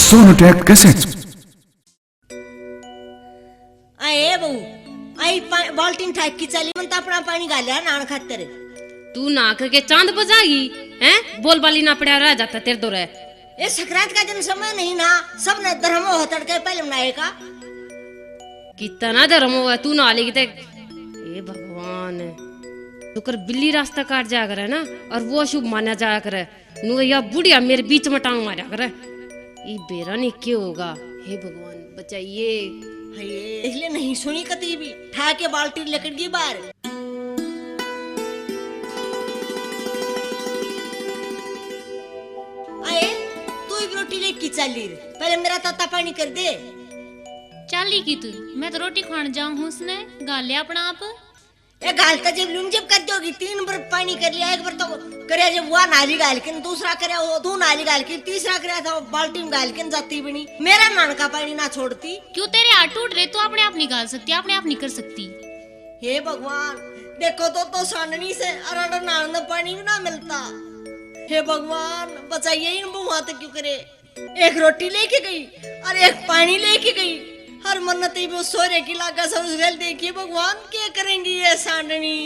Sonotech cassettes. अये भाऊ आई बाल्टीन ठाक की चाली म्हणता अपना पानी घालिया नाण खातर तू नाक के चांद बजागी हैं बोल बाली ना पड़ा रह जाता तेरे दो रह ये संक्रांत का दिन समय नहीं ना सब ने धर्म होतड़ के पहले मनाए का कितना धर्म हुआ तू ना लेगी ते ए भगवान तू कर बिल्ली रास्ता काट जा कर है ना और वो शुभ माना जा कर नु या बुढ़िया मेरे बीच में टांग मारा कर ये बेरा नहीं क्यों होगा हे भगवान बचाइए इसलिए नहीं सुनी कती भी ठा के बाल्टी लकड़ की बार आए तू भी रोटी लेके चली पहले मेरा ताता पानी कर दे चाली की तू मैं तो रोटी खान जाऊं हूं उसने गाल लिया अपना आप ये गाल का जब लून जब कर दोगी 3 बार पानी कर लिया एक बार तो करे जब वो नाली गाल के दूसरा करे वो दो नाली गाल के तीसरा करे था बाल्टी में गाल के जाती बनी मेरा नान का पानी ना छोड़ती क्यों तेरे हाथ टूट रहे तू अपने आप निकाल सकती अपने आप नहीं कर सकती हे भगवान देखो तो साननी से अरड़ नान में पानी भी ना मिलता हे भगवान बचाइए इन बुआ तक क्यों करे एक रोटी लेके गई और एक पानी लेके गई हर मन्नत वो सोरे की लागा सब वेल देखिए भगवान क्या करेंगी ये सांडनी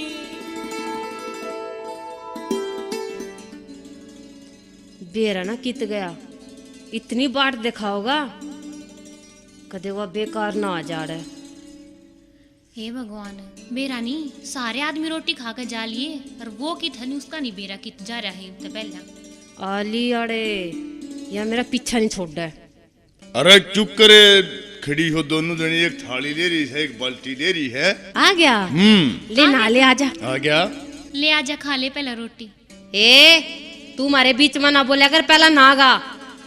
बेरा ना कित गया इतनी बाट दिखाओगा कदे वो बेकार ना आ जा रहा हे भगवान बेरा नहीं सारे आदमी रोटी खा कर जा लिए और वो कित है उसका नहीं बेरा कित जा रहा है तो पहला आली अड़े या मेरा पीछा नहीं छोड़ रहा है अरे चुप करे खड़ी हो दोनों जनी एक थाली ले रही है एक बाल्टी ले रही है आ गया ले ना ले आजा आ गया ले आजा खा ले पहला रोटी ए तू मारे बीच में ना बोलिया कर पहला नागा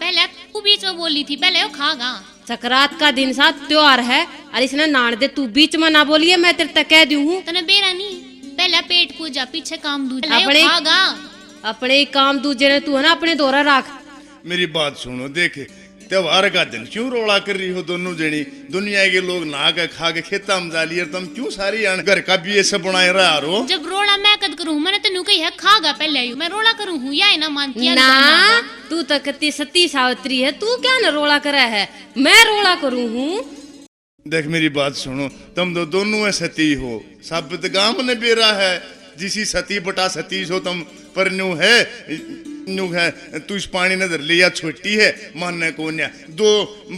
पहले तू बीच में बोली थी पहले वो खागा सकरात का दिन साथ त्योहार है और इसने नान दे तू बीच में ना बोलिए मैं तेरे तक कह दी हूँ तने बेरा नहीं पहला पेट पूजा पीछे काम दूज अपने खागा अपने ही काम दूजे ने तू है ना अपने दोरा रख मेरी बात सुनो देखे त्योहार का दिन क्यों रोड़ा कर रही हो दोनों जनी दुनिया के लोग नहा के खा के खेता में जा लिए तुम क्यों सारी घर का भी ये सब बनाए रहा रो जब रोड़ा मैं कद करूं मैंने तेनू कही है खागा पहले मैं रोड़ा करूं हूं या ना मानती ना तू तो कती सती सावित्री है तू क्या न रोड़ा करे है मैं रोड़ा करूं हूँ देख मेरी बात सुनो तुम तो दोनों सती हो साबित गांव ने बेरा है जिसी सती बटा सती हो तुम पर न्यू है न्यू है तू इस पानी नजर लिया छोटी है मानने को न्या दो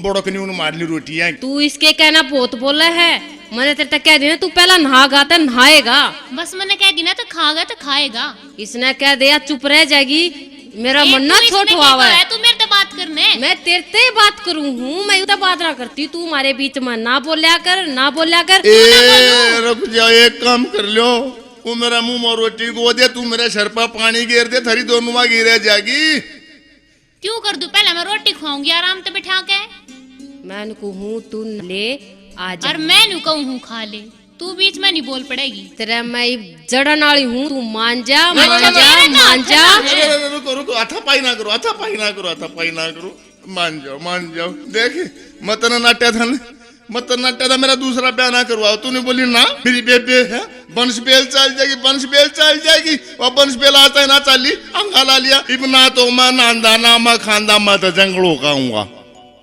बड़क न्यू मारनी रोटी है तू इसके कहना बहुत बोला है मैंने तेरे तक कह दिया तू पहला नहागा तो नहाएगा बस मैंने कह दी ना तो खागा तो खाएगा इसने कह दिया चुप रह जाएगी मेरा मन ना छोट हुआ है तू मेरे से बात करने मैं तेरे से बात करूं हूँ मैं उधर बात ना करती तू हमारे बीच में ना बोलिया कर ना बोलिया कर रुक जाओ एक काम कर लो वो मेरा मुंह में रोटी गो दे तू मेरे सर पर पानी गिर दे थरी दोनों में गिर जाएगी क्यों कर दूं पहले मैं रोटी खाऊंगी आराम से बिठा के मैं कहूँ तू ले आ जा और मैं नु कहूँ खा ले तू बीच में नहीं बोल पड़ेगी तेरा मैं जड़न वाली हूँ तू मान जा रुको रुको हाथापाई ना करो मान जाओ देख मत नाट्य धन मत नाट्य था मेरा दूसरा ब्याह ना करवाओ तूने बोली ना मेरी बेबे है बंश बेल चल जाएगी और बंश बेल आता है ना चाली अंगाला लिया इबना तो मैं नांदा ना मैं खानदा मैं तो जंगलों का हूँगा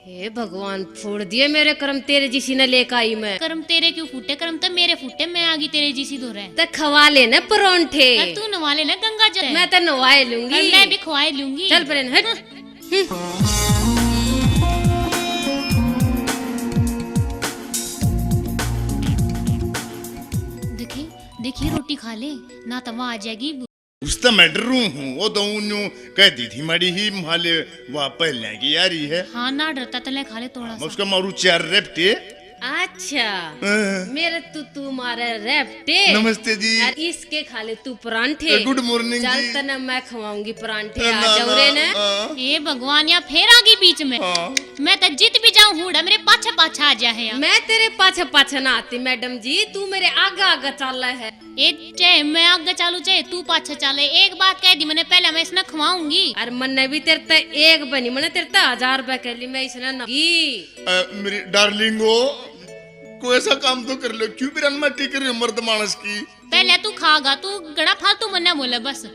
हे भगवान फोड़ दिए मेरे कर्म तेरे जिसी ने लेकर आई मैं कर्म तेरे क्यों फूटे कर्म तो मेरे फूटे मैं आगी तेरे जिसी दो रहे तो खवा लेना परोंठे तू नवा लेना गंगा जल मैं तो नवाए लूंगी मैं भी खवाए लूंगी चल पर हट देखिए रोटी खा ले ना तो वहाँ आ जाएगी उसका मैं डरू हूँ वो दोनों कह दी थी मड़ी ही माले वहाँ पहले की यारी है हाँ ना डरता तो ले खा ले थोड़ा सा उसका मारू चार रेपटे अच्छा मेरे तू मारे रेपटे नमस्ते जी और इसके खा ले तू परांठे गुड मॉर्निंग चल तना मैं खवाऊंगी परांठे आ जाओ रे ने ये भगवान या फिर आगे बीच में मैं तो जीत भी जाऊं हूड़ा मेरे पाछा आ जाए मैं तेरे पाछा ना आती मैडम जी तू मेरे आगे चल है चाहे मैं आगे चालू चाहे तू पाछा चले एक बात कह दी मैंने पहले मैं इसने खवाऊंगी और मन भी तेरे ते एक बनी मैंने तेरे ते 1000 रुपए कह ली मैं इसने ना मेरी डार्लिंग हो कोई ऐसा काम तो कर लो क्यों भी रन मट्टी कर रही मर्द मानस की पहले तू खागा तू गड़ा फालतू मन्ना बोले बस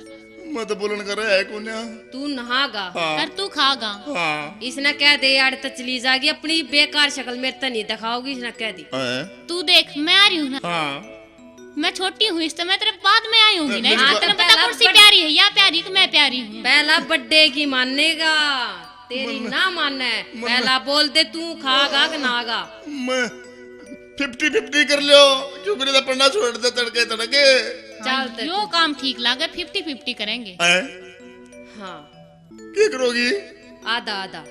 मत बोलन कर है कोन्या। तू नहागा हाँ और तू खागा। हाँ इसने कह दे यार तो चली जाएगी अपनी बेकार शक्ल मेरे तो नहीं दिखाओगी इसने कह दी। तू देख मैं आ रही हूँ ना, हाँ मैं छोटी हूँ इस तो मैं तेरे बाद में आई हूँ ना। हाँ, तेरे पता कुर्सी प्यारी है या प्यारी कि मैं प्यारी हूँ। पहला बर्थडे की मानेगा तेरी ना माने। पहला बोल दे तू खागा कि नागा। मैं 50-50 कर लो क्यों करे तो पढ़ना छोड़ दे तड़के तड़के। चल ते यो काम ठीक लगा 50-50 करेंगे। हाँ क्या करोगी? आधा आधा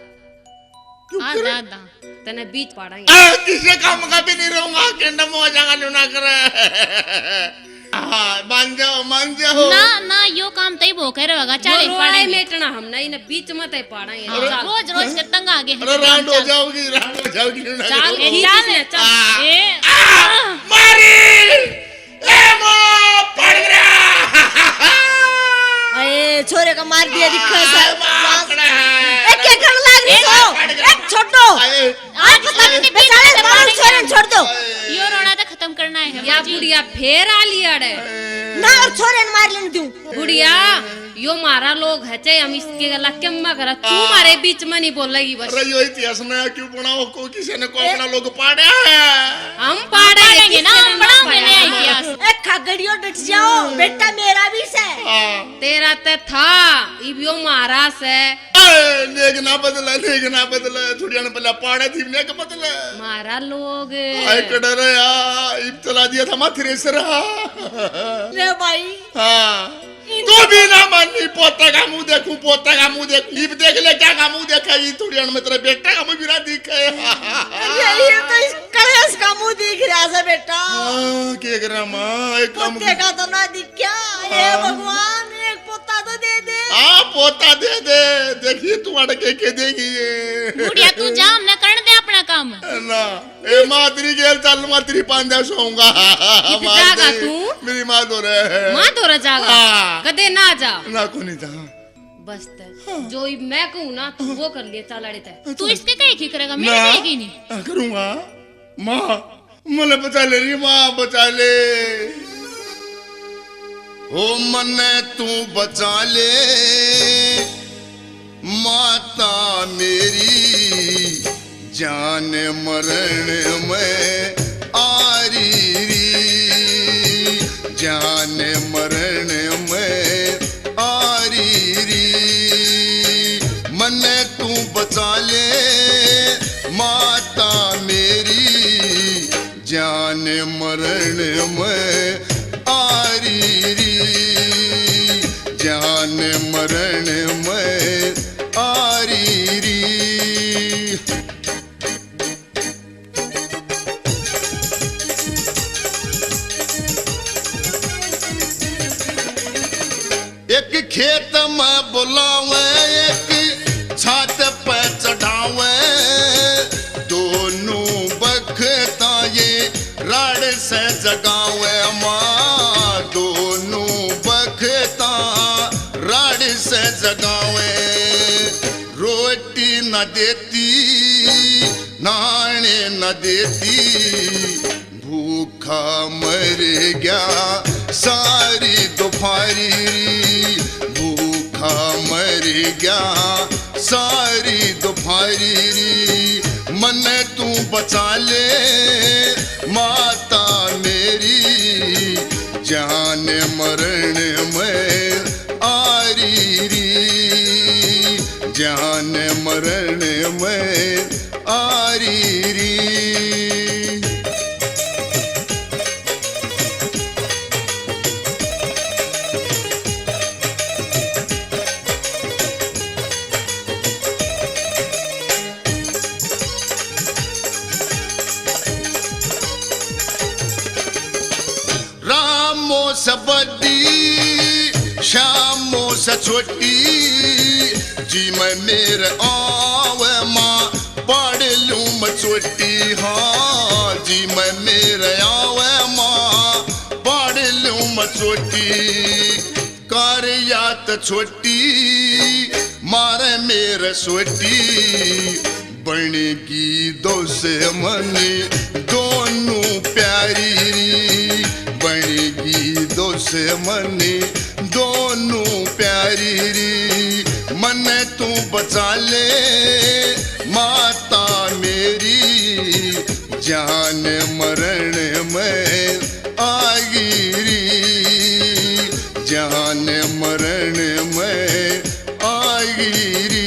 आधा आधा तने बीच पाड़ेंगे। किसी काम का भी नहीं रहूंगा केंडम हो जाएगा ना करे। हाँ मान जाओ ना ना यो काम तई वो कह रहेगा। चल एक रोए पढ़ेंगे मेटना हमने इन्हें बीच में तय पाड़ेंगे। हाँ, रोज रोज के तंग आगे। अरे राउंड हो जाओगी ना चल करो। खींच इसने, चल ए मारी ए मां पड़ गया। अरे छोरे का मार दिया दिखा सर। माकड़ा है। क्या कर लाग रही हो? एक छोड़ दो। आज पता नहीं बेचारे बाल छोरे छोड़ दो। यो रोना तो खत्म करना है या बुढ़िया फेर आ लिया रे। ना और छोरे ने मार लेने दूं। बुढ़िया यो मारा लोग है चाहे हम इसके गला केम्मा करा तू मारे बीच में नहीं बोलेगी बस। अरे यो इतिहास नया क्यों बनाओ को किसी ने को अपना लोग पाड़ा है। हम पाड़ेंगे ना हम पढ़ाओगे नया इतिहास। एक खगड़ियो डट जाओ बेटा मेरा भी से। तेरा ते था इब यो मारा से नेक ना बदला थोड़ी ने पहले पाड़ा थी ने का बदला मारा लोग। आए कड़र यार इब चला दिया था मा थ्रेसर। रे भाई हाँ तू भी ना मानी पोता का मुंह देखूं इब देख ले क्या का मुंह देखा ये थोड़ी में तेरा बेटा का मुंह भी ना दिखे। ये तो इस कलेश का मुंह दिख रहा है बेटा। के करा मां एक काम पोते का तो ना दिख क्या। ये भगवान एक पोता तो दे दे। पोता दे दे देखिए तू अड़के के देगी ये। बुढ़िया तू जा हमने कर दे अपना काम। ना ए मातरी गेल चल मातरी पांजा सोऊंगा। जागा तू? मेरी मां तो रहे मां तो जागा हाँ। कदे ना जा ना को नहीं था बस ते जो इब मैं कहूँ ना तू वो कर लिए चल अड़े ते। तू इसके कहीं की करेगा मेरे कहेगी नहीं। करूंगा मां मुझे बचा ले रही मां बचा ले। ओ मने तू बचा ले माता मेरी जान मरण में आरी री जान मरण में आरी री। मने तू बचा ले माता मेरी जान मरण में आरी री जान मरण में आरी री। एक खेत में बुलावे एक छात पे चढ़ावे दोनों बखता ये राड से जगावे माँ दोनों बखता राड से जगावे। रोटी न देती नाने न देती भूखा मर गया सारी दोपहरी भूखा मर गया सारी दोपहरी। मन तू बचा ले माता मेरी जान मरण में आरी री जान मरण में आरी री। रामो सबदी श्यामो छोटी जी मैं मेरे आवे माँ पढ़ लूँ मैं छोटी। हाँ जी मैं मेरे आवे माँ पढ़ लूँ मैं छोटी। कर यात छोटी मारे मेरे छोटी बनेगी दो से मनी दोनों प्यारी बनेगी दो से मनी दोनों प्यारी री, मन तू बचा ले माता मेरी, जान मरण में आगी री, जान मरण में आगी री।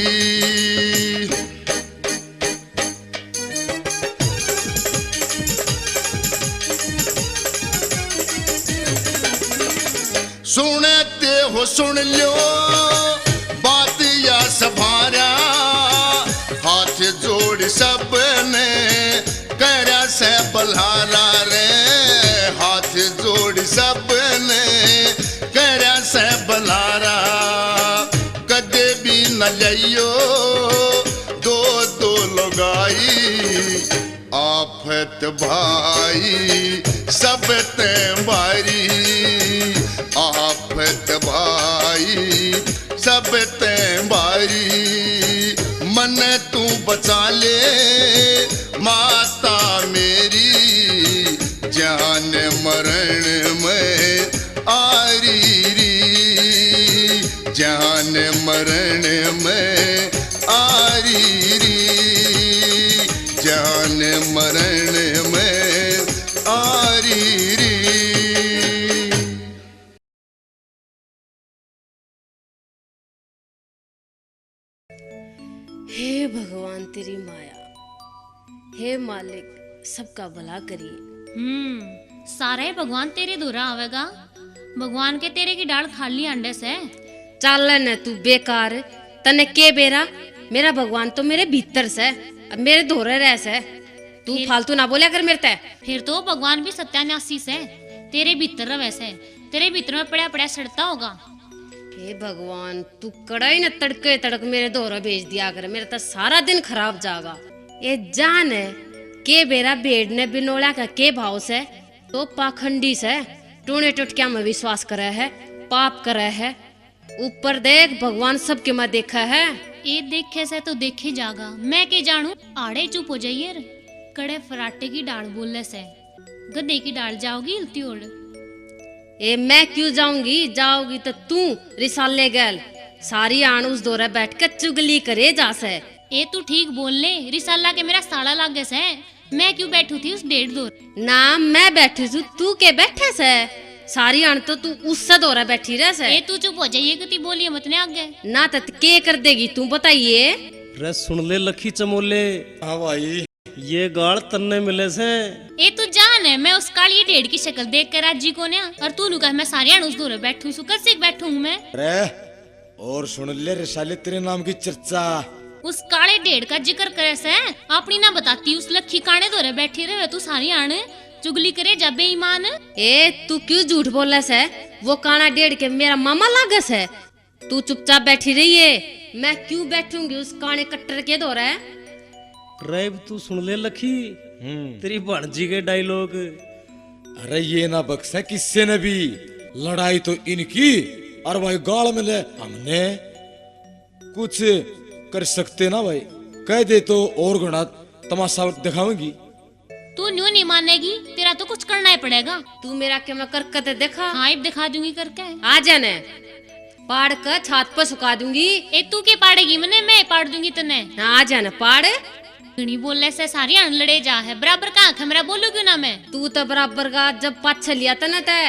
सुनते हो सुन लो बात या सभारा, हाथ जोड़ सबने करा से बल्हारा रे, हाथ जोड़ सबने करा से बल्हारा, कदे भी न लियो दो दो लगाई, आफत भाई सब ते बारी, आफत भाई सब ते बारी, मन तू बचा ले माता मेरी, जान मरण में आरी री, जान मरण में आरी री, जान मरण में आरी री। हे भगवान तेरी माया, हे मालिक सबका भला करिए। सारे भगवान तेरे दूरा आवेगा, भगवान के तेरे की डाल खाली अंडे से। चल न तू बेकार, तने के बेरा, मेरा भगवान तो मेरे भीतर से, अब मेरे धोरे रह से, तू फालतू ना बोलिया कर मेरे ते। फिर तो भगवान भी सत्यानाशी से तेरे भीतर रहे से, तेरे भीतर में पड़ा पड़ा सड़ता होगा। हे भगवान तू कड़ाई न तड़के तड़क मेरे दोहरा भेज दिया कर, मेरा तो सारा दिन खराब जागा। ये जान है के बेरा बेड़ ने बिनोड़ा का के भाव से, तो पाखंडी से टूने टुटकिया में विश्वास करे है, पाप करे है। ऊपर देख भगवान सबके में देखा है। ये देखे से तो देखे जागा, मैं के जानू। आड़े चुप हो जाइए, कड़े फराटे की डाल बोलने से गधे की डाल जाओगी इल्ती ओढ़। ए मैं क्यों जाऊंगी, जाओगी तो तू रिसाले गैल सारी आन उस दौरे बैठ कर चुगली करे जा से। ए तू ठीक बोल ले, रिसाला के मेरा साड़ा लाग गए से, मैं क्यों बैठू थी उस डेढ़ दौर ना, मैं बैठी थी तू के बैठे से, सारी आन तो तू उससे दौरा बैठी रह से। ए तू चुप हो जाइए कि बोलिए मत ने आगे ना तो के कर देगी तू बताइए। रे सुन ले लखी चमोले। हाँ भाई ये गाड़ तन्ने मिले से। ए तू जान है मैं उस काली डेढ़ की शक्ल देख कर राजी को ना, और तू कह मैं सारी आन उस दौरे बैठू सु, कैसे बैठू हूँ मैं। रे और सुन ले रिसाले तेरे नाम की चर्चा, उस काले डेढ़ का जिक्र करे से अपनी ना बताती, उस लखी काने दौरे बैठी रहे तू सारी आन चुगली करे जा बेईमान। ए तू क्यों झूठ बोले से, वो काना डेढ़ के मेरा मामा लागस है। तू चुपचाप बैठी रही है, मैं क्यों बैठूंगी उस काने कट्टर के दौरे। रेब तू सुन ले लखी, तेरी भांजी के डायलॉग। अरे ये ना बक्से किससे ने भी, लड़ाई तो इनकी और भाई गाल में ले हमने कुछ कर सकते ना भाई, कह दे तो और गुना तमाशा दिखाऊंगी। तू न्यू नहीं मानेगी, तेरा तो कुछ करना ही पड़ेगा। तू मेरा के मैं करकते देखा। हाँ अब दिखा दूंगी करके। आ जाने पाड़ कर छात पर सुखा दूंगी। ए तू के पाड़ेगी मने, मैं पाड़ दूंगी तने। हाँ आ जाना पाड़। नहीं बोलने से सारी अन लड़े जा है, बराबर का आंख मेरा बोलो क्यों ना मैं। तू तो बराबर का जब पाछे लिया था ना ते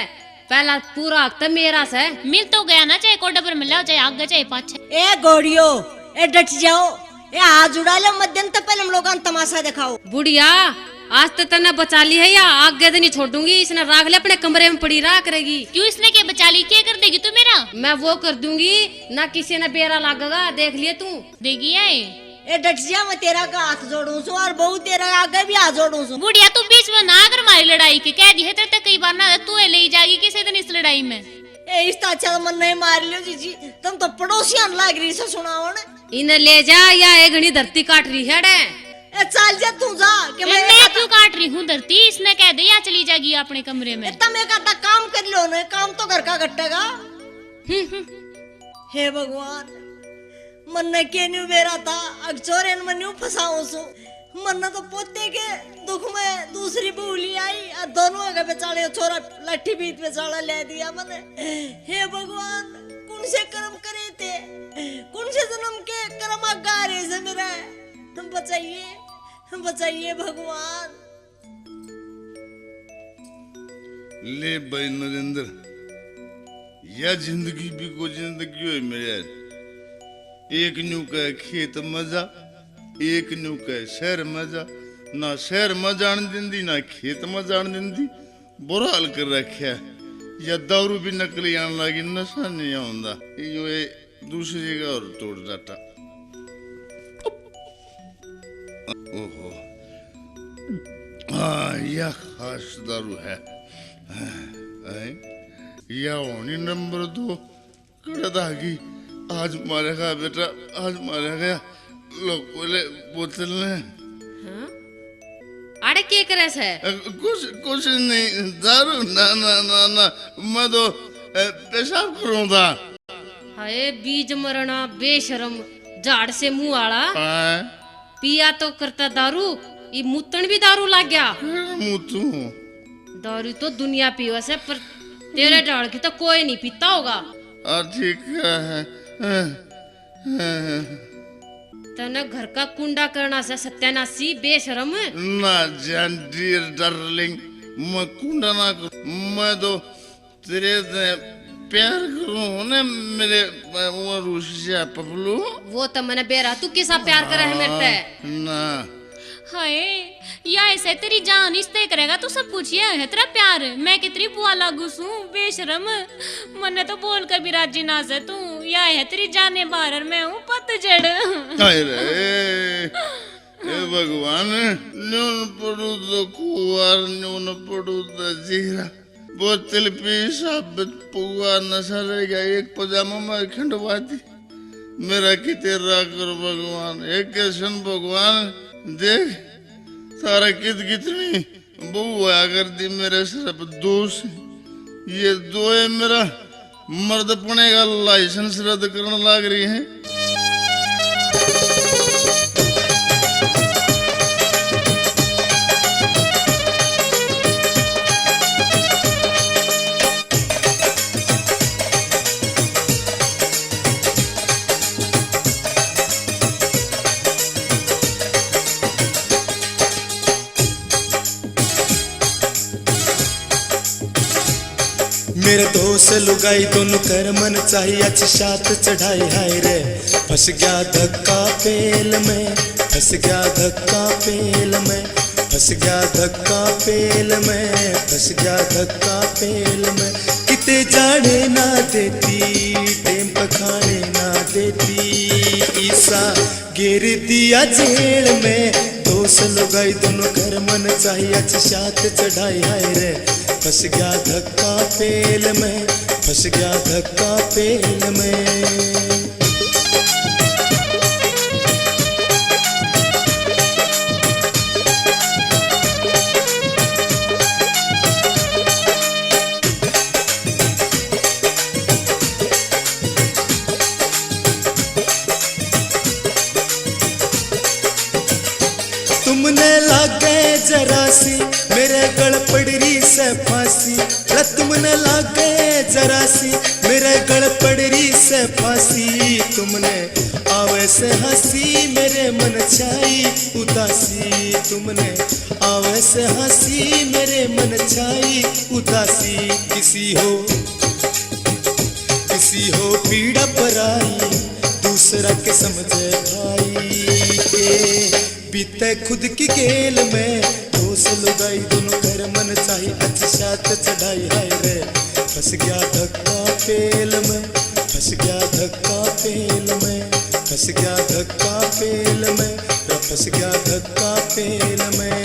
पहला पूरा हक तो मेरा से। मिल तो गया ना, चाहे कोडा पर मिला चाहे आगे चाहे पाछे। ए गोड़ियो ए डट जाओ, ए हाथ जुड़ा लो, मध्यम तो पहले हम लोग तमाशा दिखाओ। बुढ़िया आज तो तने बचा ली है या आगे तो नहीं छोड़ूंगी, इसने राग ले अपने कमरे में पड़ी रहा करेगी। क्यों इसने क्या बचा ली, क्या कर देगी तू मेरा। मैं वो कर दूंगी ना, किसी ने बेरा लागेगा, देख लिए तू। देगी है ए डट जा, मैं तेरा का हाथ जोड़ू सु और बहुत तेरा आगे भी हाथ जोड़ू सु। बुढ़िया तू बीच में ना अगर हमारी लड़ाई के कह दी है तेरे कई बार ना, तू ले जाएगी किसी दिन इस लड़ाई में। ए इस अच्छा मन नहीं मार लियो जीजी, तुम तो पड़ोसियां लाग रही से सुनाओ ने। इन्हें ले जा या एक घनी धरती काट रही है डे। ए चल जा तू जा कि मैं क्यों काट रही हूँ धरती, इसने कह दे या चली जाएगी अपने कमरे में। तमे का काम कर लो ने, काम तो घर का घटेगा। हे भगवान मन ने के न्यू बेरा था, अक्सर मन न्यू फसाऊं सु। मन तो पोते के दुख में दूसरी बूली आई और दोनों के बेचारे छोरा लट्ठी बीत बेचारा ले दिया मने। हे भगवान कुण कौन से कर्म करे थे, कौन से जन्म के कर्म आगारे से मेरा, तुम बचाइए भगवान। ले भाई नरेंद्र, यह जिंदगी भी को जिंदगी है मेरे। एक न्यू का खेत मजा, एक न्यू का शहर मजा, ना शहर में जान दिंदी ना खेत में जान दिंदी, बुरा हाल कर रखा। या दारू भी नकली आने लगी, नशा नहीं आंदा, यो ये दूसरी जगह और तोड़ जाता। ओहो, हाँ यह खास दारू है। यह होनी नंबर 2 कड़दागी। आज मारेगा बेटा, आज मारेगा। लोग बोले बोतल ने अरे के करे से कुछ नहीं, दारू ना ना ना ना, मैं तो पेशाब करूँगा। हाय बीज मरना बेशरम, झाड़ से मुंह आला। पिया तो करता दारू, ये मुतन भी दारू लग गया। मुतू दारू तो दुनिया पीवा से, पर तेरे डाल की तो कोई नहीं पीता होगा। ठीक है। तना घर का कुंडा करना से सत्यानाशी बेशरम। ना जान डियर डार्लिंग, मैं कुंडा ना करूं, मैं तो तेरे से प्यार करूं ना मेरे वो रूसिया पपलू। वो तो मैंने बेरा, तू किसा प्यार करे है मेरे ते? ना हाय, या ऐसे तेरी जान इस्ते करेगा तो सब पूछिए है तेरा प्यार। मैं कितनी बुआ लागू सू बेशरम, मन्ने तो बोल कर भी राजी ना से तू। या है तेरी जाने बाहर, मैं हूँ पतझड़। अरे हे भगवान, न्यून पड़ू तो कुआर, न्यून पड़ू तो जीरा, बोतल पी साबित पुआ नशा रह गया। एक पजामा में खंडवा दी, मेरा किते राकर भगवान। एक कैसन भगवान, देख सारा कितनी बहू आया कर दी मेरे सिर्फ 2 से। ये 2 है मेरा मर्दपने का लाइसेंस रद्द करने लग रही है। मेरे दोस्त लुगाई दोनों कर मन चाहिए, अच्छी शात चढ़ाई हाय रे। फंस गया धक्का पेल में, फंस गया धक्का पेल में, फंस गया धक्का पेल में, फंस गया धक्का पेल में। किते जाने ना देती, टेम पखाने ना देती, ईसा गिर दिया जेल में। दोस्त लुगाई दोनों कर मन चाहिए, अच्छी शात चढ़ाई हाय रे। फंस गया धक्का पेल में, फंस गया धक्का पेल में। तुमने लागे जरा सी मेरे गल पड़री से फांसी, तुमने लागे जरा सी मेरे गल पड़री से फांसी। तुमने आवे से हंसी मेरे मन छाई उदासी, तुमने आवे से हंसी मेरे मन छाई उदासी। किसी हो पीड़ा पराई, दूसरा के समझे भाई के बीते खुद की गेल में। दोस्त लुगाई दोनों कर मन चाहिए, अच्छी शात चढ़ाई हाय रे। फंस गया धक्का पेल में, फंस गया धक्का पेल में, फंस गया धक्का पेल में, फंस गया धक्का पेल में।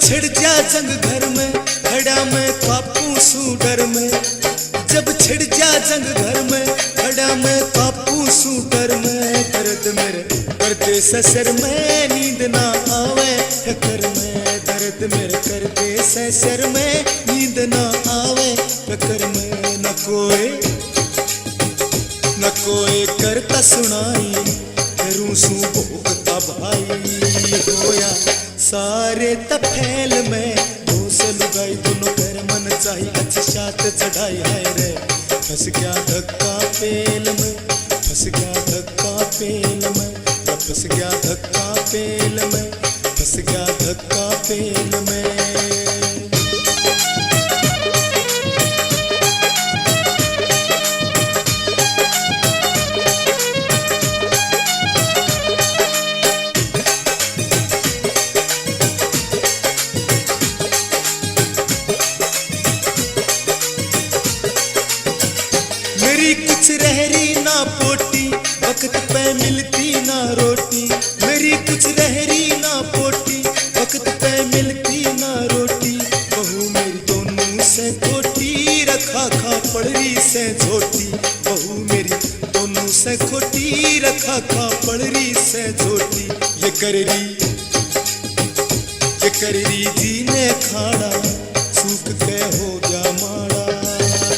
छिड़ जा जंग घर में, खड़ा मैं कापू सू डर में। जब छिड़ जा जंग घर में, खड़ा मैं कापू सू डर मेरे करते ससर में नींद ना आवे फिकर में, दर्द मेरे करते ससर में नींद ना आवे फिकर में। न कोई करता सुनाई करूं सू भोगता भाई, होया सारे तफेल में दोस लुगाई दोनों कर मन चाही अच्छी शात चढ़ाई है रे। फंस गया धक्का पेल में, फंस गया धक्का पेल में, फंस गया धक्का पेल में, फंस गया धक्का पेल में। मेरी कुछ रहरी ना पोटी वक्त पे मिलती ना रोटी, मेरी कुछ रहरी ना पोटी वक्त पे मिलती ना रोटी। बहू मेरी दोनों से खोटी रखा खा पड़री से झोटी, बहू मेरी दोनों से खोटी रखा खा पड़री से झोटी। ये कररी जी ने खाड़ा सूख के हो गया माड़ा,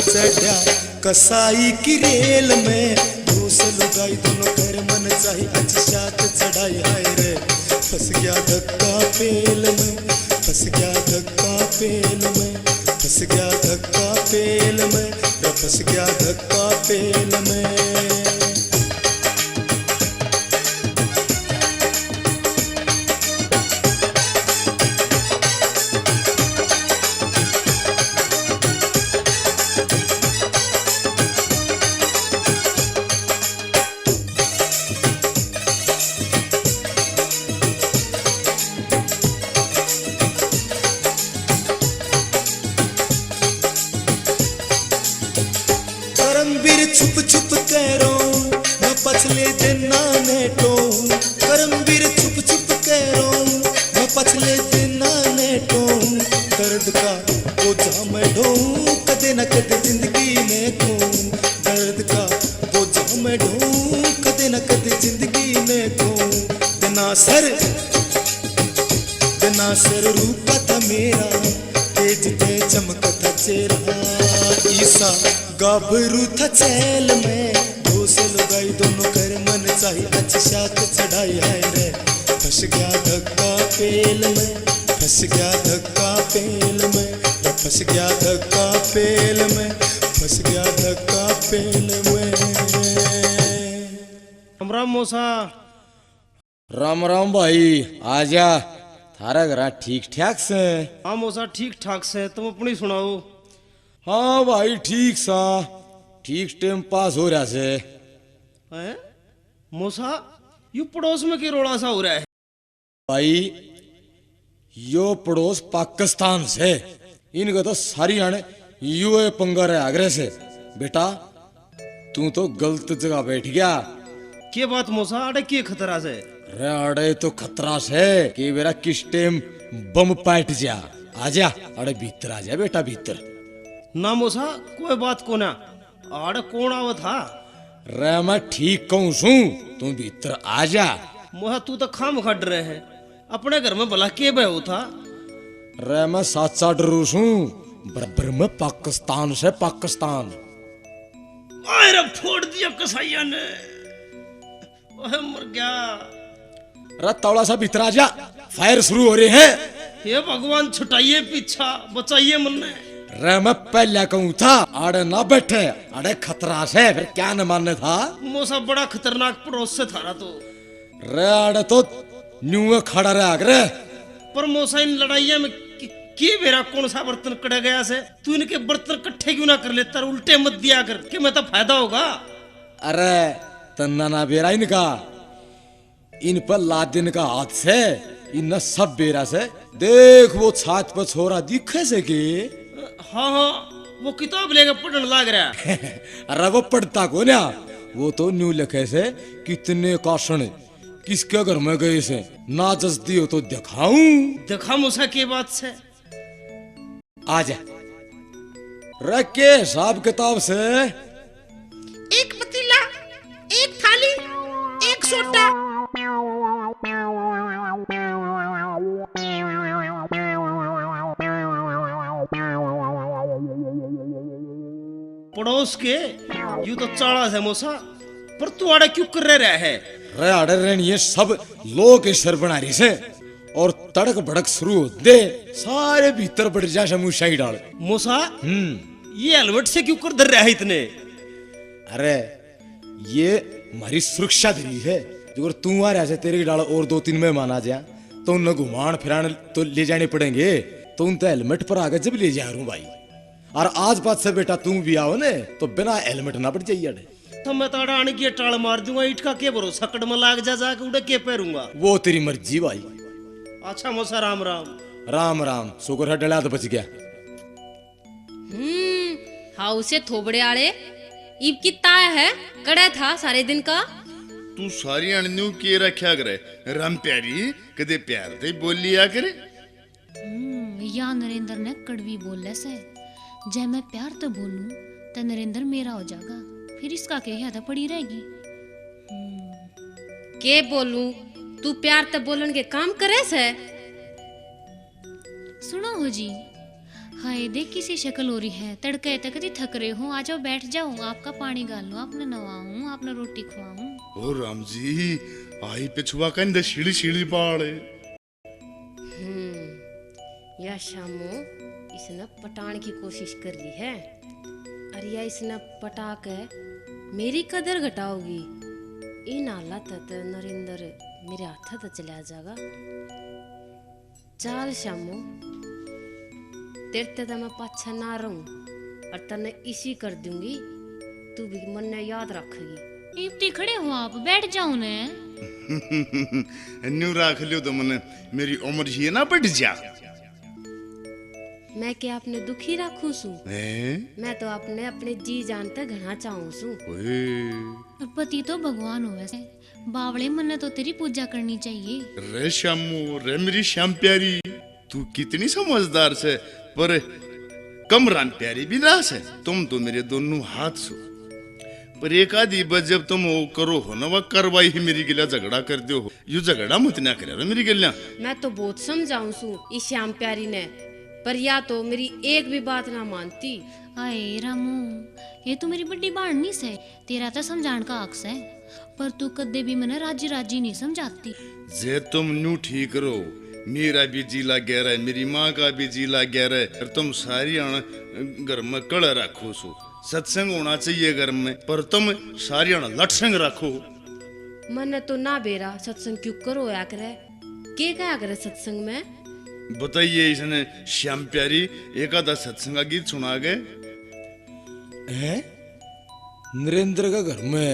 चढ़ा कसाई की रेल में दोस लुगाई दोनों कर मन चाही अच्छी शात चढ़ाई हाय रे। फंस गया धक्का पेल में, फंस गया धक्का पेल में, फंस गया धक्का पेल में, फंस गया धक्का पेल में। करमवीर छुप छुप करो न पछले दिन नाने टो, करमवीर छुप छुप करो न पछले दिन नाने टो। दर्द का बोझा मैं ढोऊं कदे न कदे जिंदगी में खोऊं, दर्द का बोझा मैं ढोऊं कदे न कदे जिंदगी में खोऊं। तना सर रूपा था मेरा तेज ते चमका था चेहरा, ईसा गाभरू था चैल में दोस लुगाई दोनों कर मन चाही अच्छी शात चढ़ाई है रे। फंस गया धक्का पेल में, फंस गया धक्का पेल में, फंस गया धक्का पेल में, फंस गया धक्का पेल में। राम राम मौसा। राम राम भाई, आजा। थारा घरा ठीक ठाक से? हाँ मौसा ठीक ठाक से, तुम अपनी सुनाओ। हाँ भाई ठीक सा, ठीक टाइम पास हो रहा से। हैं मौसा यू पड़ोस में के रोड़ा सा हो रहा है? भाई यो पड़ोस पाकिस्तान से, इनका तो सारी आने यूए पंगा रहे आगरे से। बेटा तू तो गलत जगह बैठ गया। के बात मौसा, अरे के खतरा से? रे अड़े तो खतरा से कि मेरा किस टाइम बम पाट जा। आजा अड़े भीतर आजा बेटा भीतर। ना मौसा कोई बात को ना, आड़ कौन आवत था? रे मैं ठीक कहूँ सू, तू भीतर आजा। मोहा तू तो खाम खड़ रहे हैं, अपने घर में भला के बहो था? रे मैं साथ साथ डरू सू, बराबर में पाकिस्तान से पाकिस्तान। अरे फोड़ दिया कसाइया ने, ओह मर गया। रे तौला सा भीतर आजा, फायर शुरू हो रहे हैं। हे भगवान छुटाइए पीछा, बचाइए मन्ने। रे मैं पहले कहूँ था आड़े ना बैठे, अरे खतरा से फिर क्या न मानने था। मौसा बड़ा खतरनाक पड़ोस से थारा तो। रे आड़े तो न्यू खड़ा रहा करे। पर मौसा इन लड़ाइया में के बेरा कौन सा बर्तन कड़ा गया से? तू इनके बर्तन इकट्ठे क्यों ना कर लेता, उल्टे मत दिया कर कि मैं तो फायदा होगा। अरे तन्ना ना बेरा इनका, इन पर लादिन का हाथ से इन सब बेरा से। देख वो छात पर छोरा दिखे से के। हाँ हाँ वो किताब लेकर पढ़ने लग रहा है। अरे वो पढ़ता को ना, वो तो न्यू लिखे से कितने काशन किसके घर में गए से ना जस्ती हो तो दिखाऊं। देखा मूसा की बात से। आजा रखे हिसाब किताब से। एक पतीला, एक थाली, एक सोटा, पड़ोस के यू तो चाड़ा है मोसा, पर तू आड़ा क्यों कर रहा है? रे आड़े रहनी है सब लोग के सर बना रही से और तड़क भड़क शुरू होते सारे भीतर बढ़ जा शमूशाही डाल। मोसा ये हेलमेट से क्यों कर धर रहा है इतने? अरे ये हमारी सुरक्षा दरी है, जो अगर तू आ रहा है तेरे की डाल और 2-3 मेहमान आ जा तो उन घुमान फिरान तो ले जाने पड़ेंगे, तो उन तो हेलमेट पर आगे जब ले जा रहा हूं भाई। और आज बात से बेटा तू भी आओ ने तो बिना हेलमेट ना पड़ जाइए। तो मैं ताड़ा आने की टाल मार दूंगा, ईट का क्या भरोसा, कट में लाग जा जाके उड़े के पैरूंगा। वो तेरी मर्जी भाई। अच्छा मोसा राम राम। राम राम, शुक्र है डला तो बच गया। हाउ से थोबड़े आड़े ईब कितना है कड़ा था सारे दिन का। तू सारी अणन्यू के रखा करे राम प्यारी, कदे प्यार दे बोल लिया करे। या नरेंद्र ने कड़वी बोले से, जय मैं प्यार तो बोलूं तो नरेंद्र मेरा हो जाएगा, फिर इसका क्या याद पड़ी रहेगी। के बोलूं, तू प्यार तो बोलन के काम करे से। सुनो हो जी, हाय देख किसी शक्ल हो रही है, तड़के तक थक रहे हो, आ जाओ बैठ जाओ, आपका पानी गाल लो, आपने नवाऊं, आपने रोटी खवाऊं। ओ राम जी आई पिछुआ कंद सीढ़ी सीढ़ी पाड़े। या शामो इसने पटाने की कोशिश कर रही है, अरे या इसने पटा के मेरी कदर घटाओगी। इन हालत तो नरेंद्र मेरे हाथ तो चला जाएगा। चल शामो तेरे तो मैं पाछा ना रहूं और तने इसी कर दूंगी, तू भी मन में याद रखेगी। इतनी खड़े हो आप, बैठ जाओ ने। न्यू राख लियो तो मने मेरी उम्र ही ना बढ़ जा। मैं क्या अपने दुखी रखू सू, मैं तो अपने अपने जी जानते घना चाहूं सू। और पति तो भगवान हो वैसे, बावड़े मन तो तेरी पूजा करनी चाहिए। रे श्यामू रे मेरी श्याम प्यारी, तू कितनी समझदार से, पर कम राम प्यारी भी ना से। तुम तो मेरे दोनों हाथ सो, पर एक आधी बस जब तुम वो करो हो ना, वह करवाई ही मेरी गिला झगड़ा कर दो हो, यू झगड़ा मत ना करे मेरी गिला। मैं तो बहुत समझाऊं सू इस श्याम प्यारी ने, पर या तो मेरी एक भी बात ना मानती। आए रामू, ये तो मेरी बड़ी बाणनी से, तेरा तो समझान का हक है, पर तू कदे भी मने राजी राजी नहीं समझाती। जे तुम न्यू ठीक रहो, मेरा भी जी लग गया है, मेरी माँ का भी जी लग गया है, और तुम सारी घर में कड़ रखो सो। सत्संग होना चाहिए घर में, पर तुम सारी लटसंग रखो। मन तो ना बेरा सत्संग क्यों करो या करे, के क्या करे सत्संग में। बताइए इसने श्याम प्यारी एक आधा सत्संग का गीत सुना गए। नरेंद्र का घर में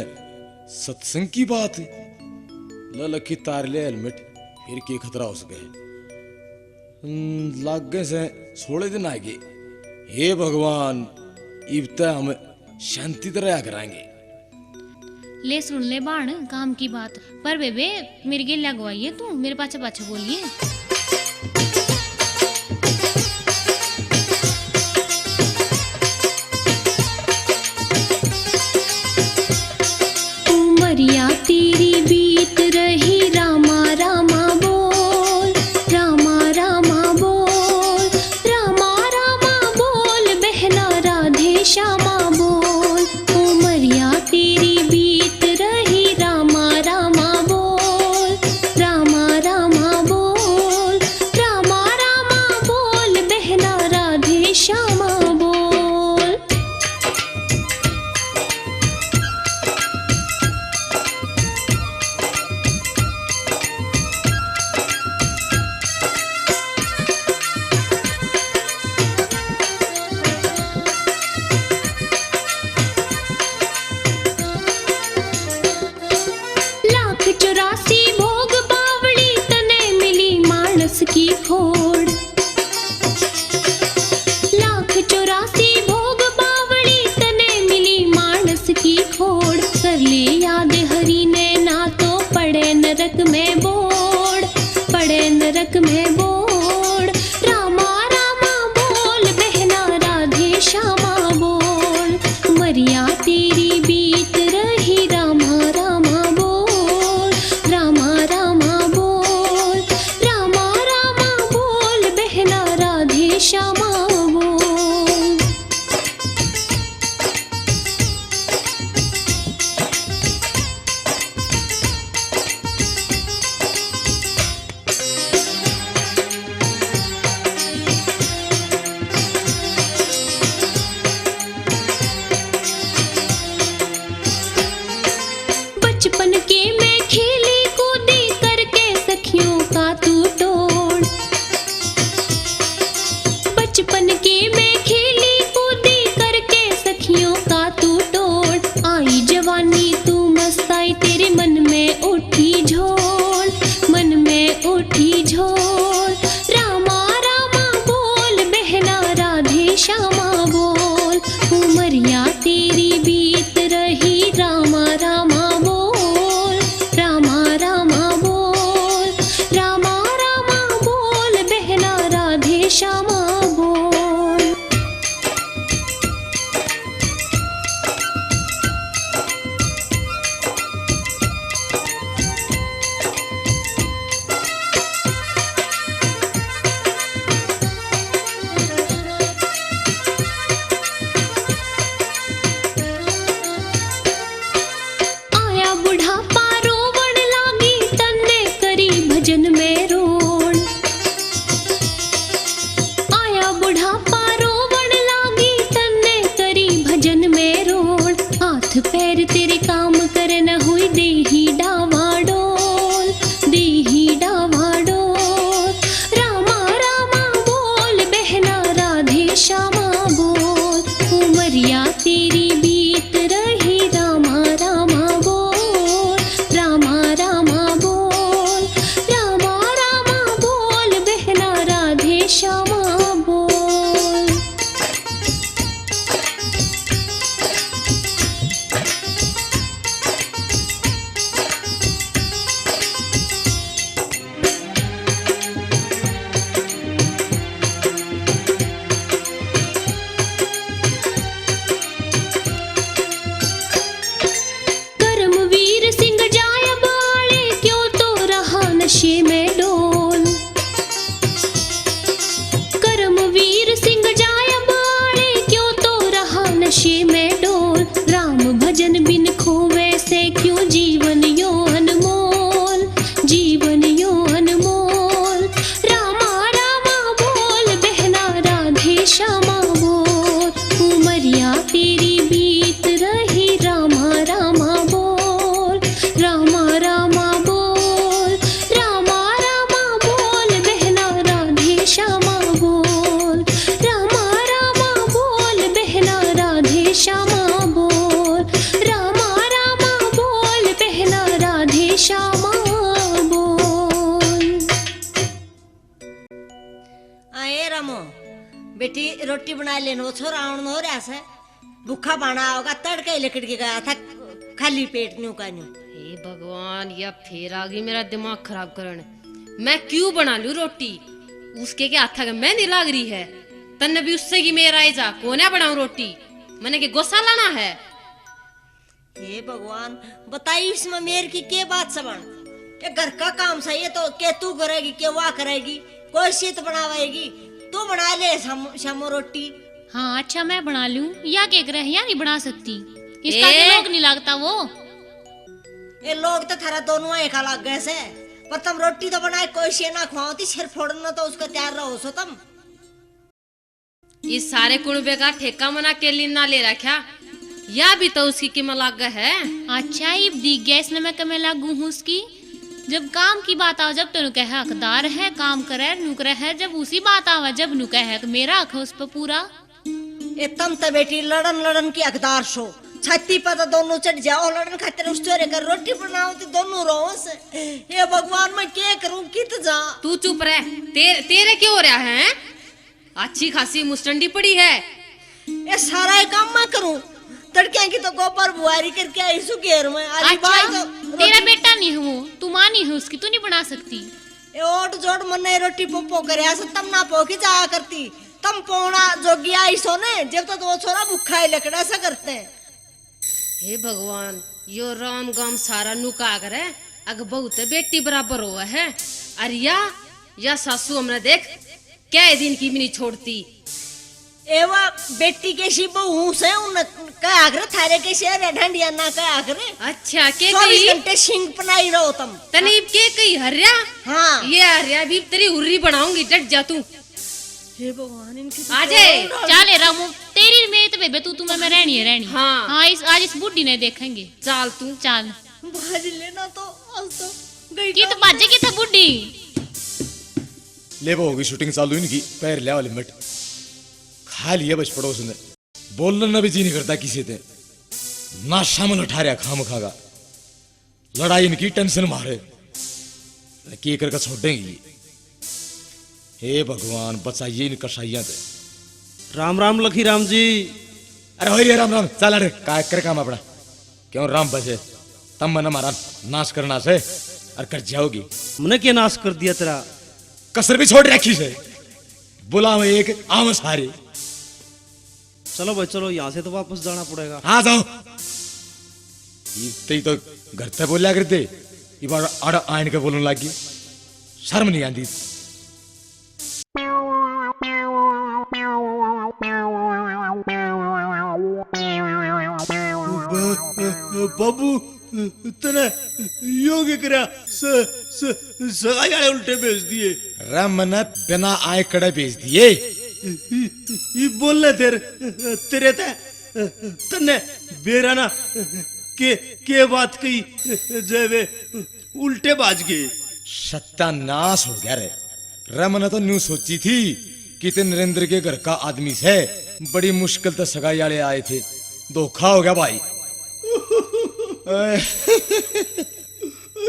सत्संग की बात है, ललकी तार ले हेलमेट, फिर के खतरा हो सके। लागे से 16 दिन आगे, हे भगवान इब्ता हम शांति तरह कराएंगे। ले सुन ले बाण काम की बात, पर बेबे मेरी गे लगवाइए, तू मेरे पाछे पाछे बोलिए। उमरिया तेरी बीत रही, रामा रामा बोल, रामा रामा बोल, रामा रामा बोल, बहना राधे श्यामा बोल। उमरिया तेरी बीत रही, रामा रामा बोल, रामा रामा बोल, रामा रामा बोल, बहना राधे श्यामा बोल। लाख 84 भोग बावड़ी, तने मिली मानस की फोड़। लाख 84 भोग बावड़ी, तने मिली मानस की खोड़। कर ले याद हरी ने ना तो पड़े नरक में बोड़, पड़े नरक में बोड़। रामा रामा बोल, बहना राधे श्यामा बोल। मरिया तेरी बीत रही, रामा रामा बोल, रामा रामा बोल, रामा रामा बोल, बहना राधे श्यामा बोल। उठी झोल, रामा रामा बोल बहना राधे श्यामा बोल, उमरिया तेरी बीत रही रामा रामा बोल, रामा रामा बोल, रामा रामा बोल बहना राधे श्यामा बोल। आया बुढ़ापा रोवण लागी, तन्ने करी भजन में रोण, आया बुढ़ापा रोवण लागी, तन्ने करी भजन में रोण, हाथ पैर तेरे काम करे न हुई देही डावाडोल, देही डावाडोल, रामा रामा बोल बहना राधे श्यामा बोल, उमरिया तेरी बीत रही रामा रामा बोल, रामा रामा बोल, रामा रामा बोल बहना राधे श्यामा बोल। कर्मवीर सिंह जाय बाले, क्यों तो रहा नशे में डोल, कर्मवीर सिंह जाय बाले, क्यों तो रहा नशे में डोल, राम भजन बिन खोवे से क्यों जीवन यो अनमोल, जीवन यो अनमोल, रामा रामा बोल बहना राधे श्यामा बोल, उमरिया तेरी बीत रही रामा रामा बोल, रामा रामा बोल, रामा रामा बोल बहना राधे श्यामा बोल, रामा रामा बोल बहना राधे श्यामा बोल, रामा रामा बोल बहना राधे श्यामा बोल। आए रमो बेटी रोटी बना लेनो, वो छोरा आउन हो रहा से भूखा बना होगा, तड़के ही लकड़ के गया था खाली पेट न्यू का न्यू। हे भगवान, या फिर आ गई मेरा दिमाग खराब करने। मैं क्यों बना लूं रोटी, उसके क्या हाथा का मैं नहीं लाग रही है, तन्ने भी उससे की मेरा आई जा कोने बनाऊं रोटी, मैंने के गोसा लाना है। हे भगवान बताइए इसमें मेरे की क्या बात सबन, ये घर का काम सही है तो के तू करेगी के वाह करेगी, कोई शीत बनावेगी, तू बना ले शामो रोटी। हाँ अच्छा मैं बना लूं, या के ग्रह या नहीं बना सकती, इसका तो लोग नहीं लगता वो। ये लोग तो थारा दोनों एक अलग गए से, पर तुम रोटी तो बनाए कोई शे ना खुआती, सिर फोड़ना तो उसका तैयार रहो सो तुम। इस सारे कुणबे का ठेका मना के लिए ना ले रखा, या भी तो उसकी कीमत लाग है। अच्छा ये दिख गया इसने मैं कमे लागू हूँ उसकी, जब काम की बात आओ, जब तेनु कहे हकदार है काम करे नुकर है, जब उसी बात आवा जब नु कहे मेरा हक है उस पर पूरा। ये तुम तो बेटी लड़न लड़न की हकदार शो, छाती पर तो दोनों चढ़ जाओ लड़न खातिर, उस चोरे कर रोटी बनाओ तो दोनों रहो से। ये भगवान मैं क्या करूं कित जा। तू चुप रह, तेरे क्यों हो रहा है, अच्छी खासी मुस्टंडी पड़ी है। ये सारा ही काम मैं करूं, तड़के की तो गोबर बुआरी करके आई सु घेर में। अच्छा तेरा बेटा नहीं है वो, तू माँ नहीं है उसकी, तू नहीं बना सकती। ये ओट जोड़ मने रोटी पोपो करे ऐसा तम ना पोकी जाया करती, तम पौना जोगी आई सोने जब तक वो छोरा भूखा ही लकड़ा सा करते हैं। हे भगवान, यो राम गाम सारा नुका करे, अग बहुत बेटी बराबर हुआ है। अरिया या सासू हमने देख क्या दिन की भी नहीं छोड़ती। एवा बेटी के सी बहू से उन का आगरे थारे के शेर ढंडिया ना का आगरे। अच्छा के 24 कही घंटे सिंग पनाई रहो तुम। तनीब के कही हरिया। हाँ ये हरिया भी तेरी हुर्री बनाऊंगी, डट जा तू। हे भगवान इनकी आजे चले रामू, तेरी मेरी तो बेबे तू तुम्हें मैं रहनी है रहनी। हाँ हाँ आज इस बूढ़ी ने देखेंगे। चाल तू चल भाज लेना तो आज तो गई की तो बाजे की था बूढ़ी। ले वो होगी शूटिंग चालू इनकी, पैर ले वाले मिनट खा लिया बच पड़ोस ने, बोलना भी जी नहीं करता किसी से, ना शामिल उठा रहा खाम खागा, लड़ाई इनकी टेंशन मारे, की करके छोड़ेंगी। हे भगवान बचाइए इन कसाइया से। राम राम लखी राम जी। अरे हो राम राम, चल अरे काय कर काम अपना। क्यों राम बचे तब मन हमारा नाश करना से और कर जाओगी। मैंने क्या नाश कर दिया तेरा? कसर भी छोड़ रखी से, बुलाओ एक आम सारी। चलो भाई चलो, यहाँ से तो वापस जाना पड़ेगा। हाँ जाओ। इतने तो घर से बोलिया करते, ये बार अड़ आइन के बोलने लगी, शर्म नहीं आती। बाबू तने योगी करा सगाई वाले उल्टे भेज दिए। रम ने बिना आय कड़े भेज दिए। ये बोलने तेरे तने बेरा ना के बात कही जेवे उल्टे बाज गए। सत्यानाश हो गया रे। रम ने तो न्यू सोची थी कि ते नरेंद्र के घर का आदमी से बड़ी मुश्किल से सगाई वाले आए थे, धोखा हो गया भाई।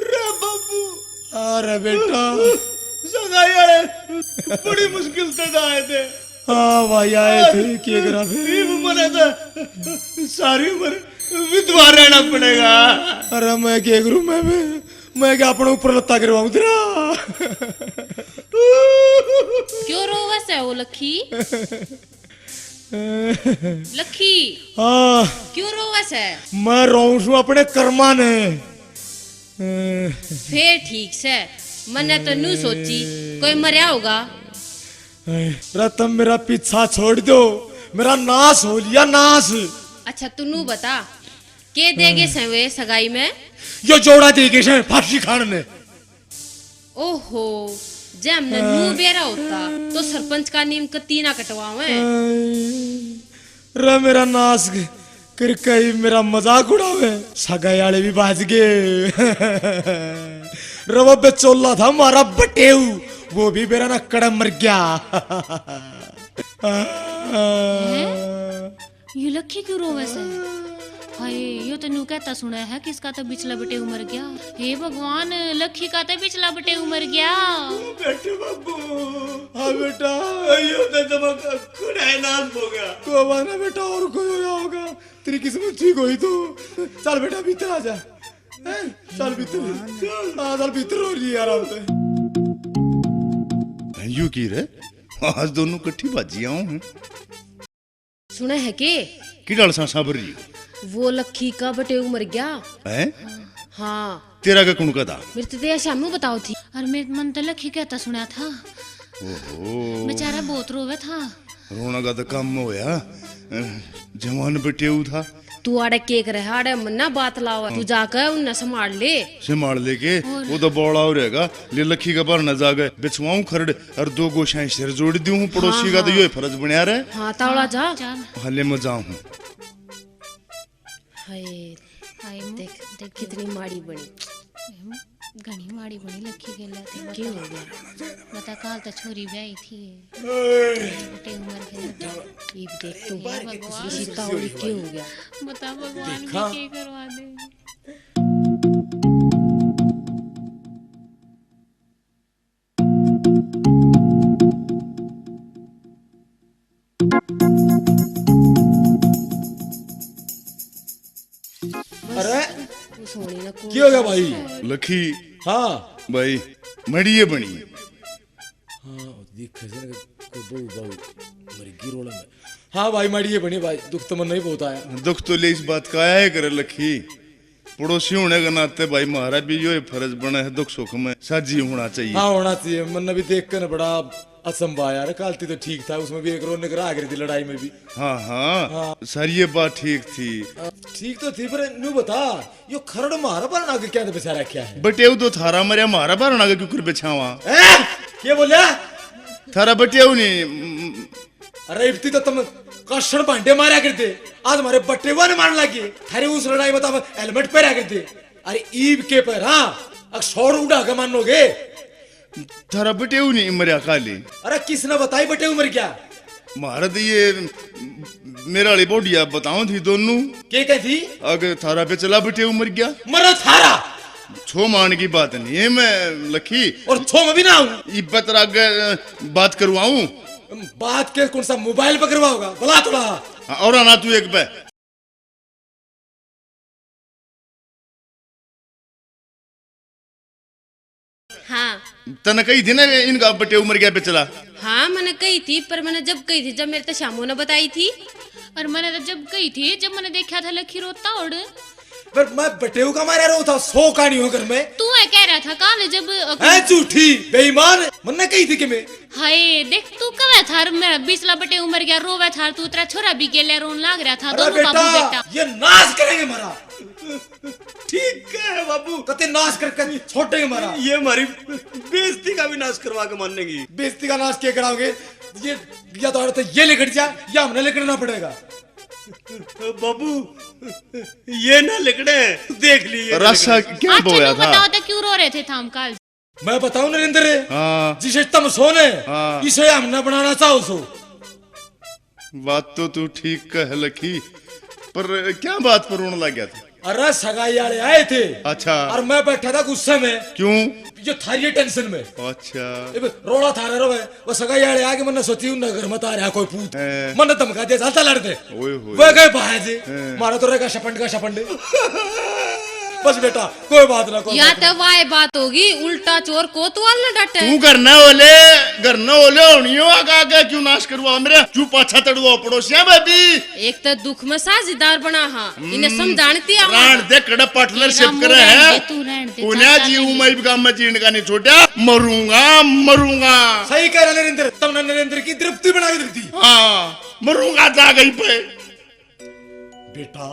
रे बाबू, अरे बेटा सगाई वाले बड़ी मुश्किल से आए थे। हाँ भाई आए थे, क्या करा फिर? मने तो सारी उम्र विधवा रहना पड़ेगा। अरे मैं क्या करूं, मैं क्या अपने ऊपर लत्ता करवाऊं तेरा? क्यों रोवस है वो लखी? लखी हाँ क्यों रोवस है? मैं रोऊं छू अपने कर्मा ने। फिर ठीक से मैंने तो नू सोची कोई मरिया होगा। रतन मेरा पीछा छोड़ दो, मेरा नाश हो लिया नाश। अच्छा तू नू बता के देगे सवे सगाई में? यो जोड़ा देगे से फांसी खान ने। ओहो जब हमने नू बेरा होता तो सरपंच का नीम कती ना कटवावे। रे मेरा नाश कर कहीं मेरा मजाक उड़ावे। सगाई वाले भी बाज गए। रवा बेचोला था हमारा बटेऊ, वो भी मेरा ना कड़म मर गया। ये लखी क्यों रोवे से? हाय यो तो नू कहता सुना है किसका तो बिचला बटे उमर गया। हे भगवान, लखी का तो बिचला बटे उमर गया। बेटे बाबू, हाँ बेटा, यो तो दमक खुदाई नाम हो गया। को बना बेटा और कोई हो होगा, तेरी किस्मत ठीक हुई तो। चल बेटा भीतर आ जा। चल भीतर, हाँ चल भीतर हो रही आराम से। यू की रे, आज दोनों कट्ठी बाजियां हूं। सुना है के की डाल सा साबर जी वो लखी का बटे मर गया है? हाँ तेरा का कौन का था? मेरे तो शाम में बताओ थी। और मेरे मन तो लखी कहता सुना था। ओहो बेचारा बहुत रोवे था। रोना का तो काम होया, जवान बटेऊ था। तू आड़े केक रहा आड़े मन्ना बात लावा, तू जाकर उन्हें संभाल ले। संभाल लेके वो तो बौड़ा हो रहेगा। ले लखी का बार न जागे बिछवाऊं खरड़ और दो गोशाएं सिर जोड़ दूं। पड़ोसी का तो यो फर्ज बनिया रहे। हाँ तावड़ा जा। हले में जाऊं। हाय हाय देख देख कितनी माड़ी बनी। घनी माड़ी बनी लखी के लाते। क्यों हो गया? बता काल तो छोरी ब्याही थी बटे उमर गया। ये देख तू किसी तावड़ी क्यों हो गया? बता भगवान भी क्या करवा दे। अरे सोनी ना क्या हो गया भाई? लखी हाँ भाई मड़िए बनी। हाँ दिख को बहु बहु मरी रोल में। हाँ भाई मड़िए बनी भाई, दुख तो मन नहीं बहुत आया। दुख तो ले इस बात का आया है करे लखी। पड़ोसी होने के नाते भाई हमारा भी यो फर्ज बना है दुख सुख में साझी होना चाहिए। हाँ होना चाहिए। मन भी देख कर बड़ा असंभव यार। कालती तो ठीक था, उसमें भी एक रोने करा आ गई थी लड़ाई में भी। हाँ सर ये बात ठीक थी। ठीक तो थी पर नू बता यो खरड़ मारा पर ना क्या तो बेचारा क्या है? बटेऊ तो थारा मरिया मारा बार ना क्यों कर बेचावा? क्या बोलिया? थारा बटेऊ नहीं। अरे इब्ती तो तुम कष्ण भांडे मारा करते, आज हमारे बटेवा ने मारने लगी। थारे उस लड़ाई में तो हम हेलमेट पहना करते। अरे ईब के पर हाँ अब शोर उड़ा के मानोगे? थारा बटेऊ नहीं मरिया काली। अरे किसने बताई बटे उम्र क्या? महाराज ये मेरा वाली बोडिया बताऊं थी दोनों क्या कहती? अगर थारा पे चला बटे उमर गया। मरो थारा छो मान की बात नहीं है मैं लखी और छो में भी ना हूँ इब्बत आगे बात करवाऊं बात के कौन सा मोबाइल पर करवाओगा बुला थोड़ा और आना तू एक पे हाँ तने कही थी ना इनका बटे उम्र क्या पे चला हाँ मैंने कही थी, पर मैंने जब कही थी जब मेरे तो शामो ने बताई थी। और मैंने तो जब गई थी, जब मैंने देखा था लखी रोता उड़। पर मैं बटेऊ का मारा रहा था, सो कहानी होकर मैं तू है कह रहा था काल जब है झूठी बेईमान मन्ने कही थी कि मैं हाय देख तू कब था मेरा 20 बटे उम्र गया रोवे था तू, तेरा छोरा भी के ले रोन लाग रहा था। अरे दोनों बाबू बेटा ये नाश करेंगे मारा ठीक है बाबू कते नाश करके छोटेंगे मारा ये हमारी बेइज्जती का भी नाश करवा के मानेंगी। बेइज्जती का नाश क्या कराओगे ये या तो ये लेकर जा या हमने लेकर पड़ेगा बाबू ये ना लिखने देख लिए राशा क्या अच्छा बोया तू था बताओ तो क्यों रो रहे थे थाम काल। मैं बताऊं नरेंद्र हाँ जिसे तुम सोने हाँ। इसे हमने बनाना चाहो सो बात तो तू ठीक कह लखी पर क्या बात पर रोने लग गया था अरे सगाई वाले आए थे अच्छा और मैं बैठा था गुस्से में क्यों ये थारी टेंशन में अच्छा रोड़ा था रे वो सगाई वाले आके मैंने सोची उन घर मत आ रहा कोई पूत हैं। मैंने धमका दिया चलता लड़ते ओए होए वो गए बाहर से हैं। मारा तो रहेगा शपंड का शपंड बस बेटा कोई बात ना कोई या बात ना। तो वाय बात होगी उल्टा चोर कोतवाल न डटे। तू करना ओले होनी हो आगा क्यों नाश करवा मेरे क्यों पाछा तड़वा पड़ोसिया बेबी एक तो दुख में साझेदार बना हाँ इन्हें समझानती राण दे कड़ा पार्टनरशिप रामू करे रहने है दे, तू रहने दे, पुण्या चाचा जी ने मैं भी काम में जीण का नहीं छोटा मरूंगा सही कह रहा नरेंद्र तुमने नरेंद्र की तृप्ति बना के दी हाँ मरूंगा जा गई पे बेटा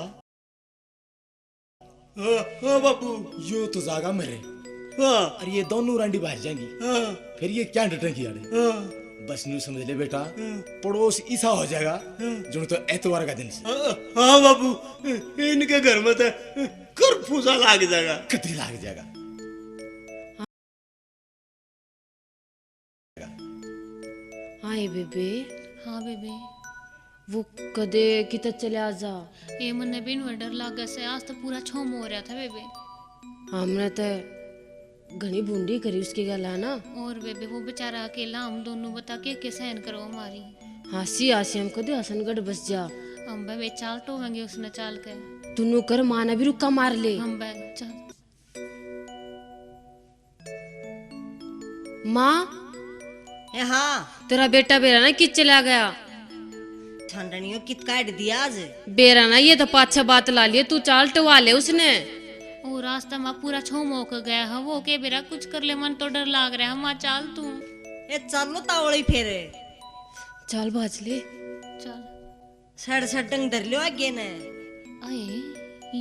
हाँ बाबू यो तो जागा मेरे हाँ और ये दोनों रांडी बाहर जाएंगी हाँ फिर ये क्या डटेंगी यार हाँ बस नू समझ ले बेटा पड़ोस ऐसा हो जाएगा जो तो एतवार का दिन से हाँ बाबू इनके घर में तो कर्फ्यूसा लाग जाएगा कतरी लाग जाएगा हाय बेबे हाँ बेबे वो कदे कित चले आ जा ये मन्ने भी डर लाग से आज तो पूरा छोम हो रहा था बेबे। हमने तो घनी बूंदी करी उसकी गल है ना और बेबे वो बेचारा अकेला हम दोनों बता के सहन करो हमारी। हंसी हंसी हमको दे हसनगढ़ बस जा हम बे चाल टोवेंगे उसने चाल के तुनु कर माना भी रुका मार ले हम बे चल माँ हाँ तेरा बेटा बेरा ना कित चला गया ठंडनियों कित काट दिया आज बेरा ना ये तो पाछा बात ला लिए तू चाल टवा ले उसने वो रास्ता में पूरा छोम होकर गया है वो के बेरा कुछ कर ले मन तो डर लाग रहा है माँ चाल तू ये चलो तावड़ी फेरे चाल बाज ले चल सड़ सडंग धर लियो आगे ने अये